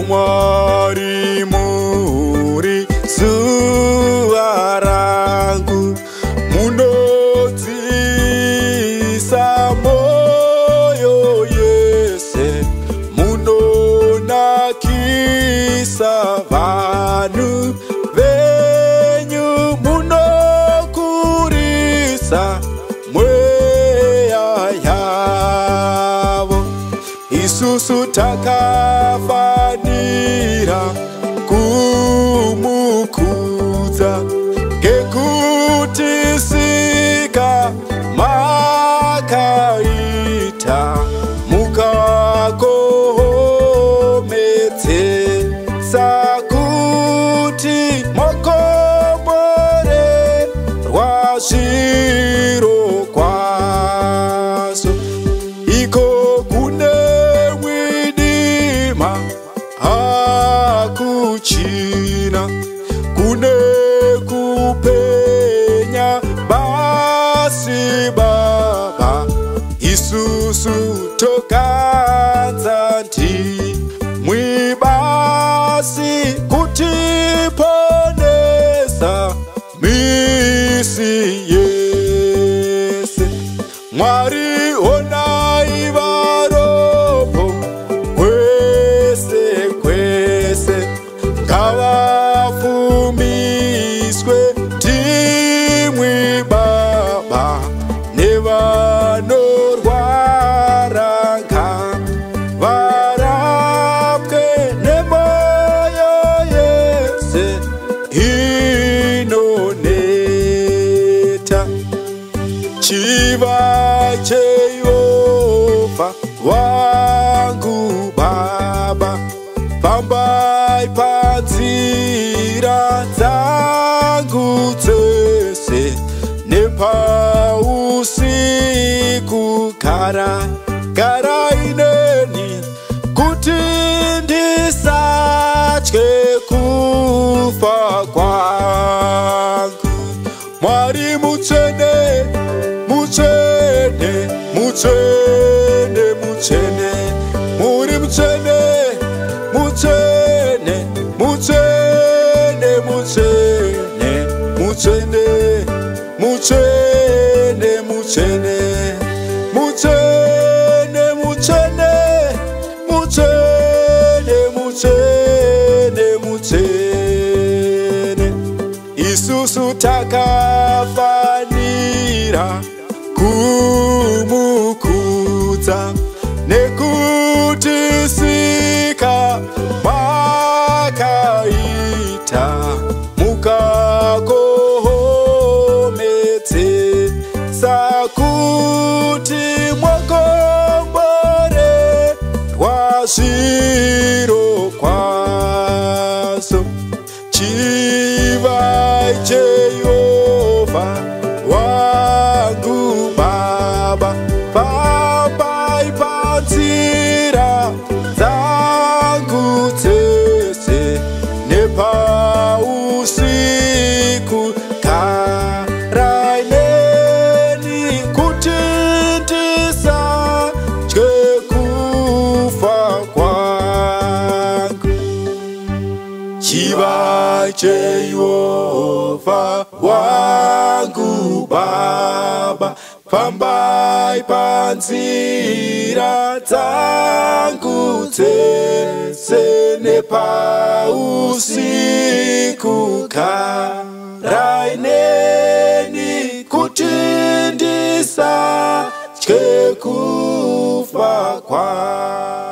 Mwari muri zuva rangu, munodziisa moyo yese, munonakisa vanhu venyu, munokurisa mweya yavo. Isusu takafanira kumukudza, ngekuti sika makaita mukakohomedzesa kuti mokomborerwa zviro kwazvo. Iko kune mwidima hakuchina, kune kupenya basi Baba. Isusu tokadza ndimwi basi kutiponesa misi yese. Mwari onai varopo kwese kwese, ngavafumiswe ndimwi Baba, nevanorwara ngavarapwe nemoyo yese inoneta. Chiva cheYehovha wangu Baba, fambai panzira dzangu dzese, nepausiku garai neni, kuti ndisatye kufa kwangu. Mwari mutsvene, mutsvene, mutsvene, mutsvene, muri mutsvene, mutsvene, mutsvene, mutsvene, mutsvene, mutsvene, mutsvene, mutsvene, mutsvene, mutsvene, mutsvene, mutsvene. Isusu takafanira kumukudza, nekuti sika makaita mukakohomedzesa kuti mokomborerwa zviro kwazvo. Chivai cheYehovha wangu Baba, fambai panzira dzangu dzese, nepausiku garai neni, kuti ndisatye kufa kwangu. Chivai cheYehovha wangu Baba, fambai panzira dzangu dzese, nepausiku garai neni, kuti ndisatye kufa kwangu.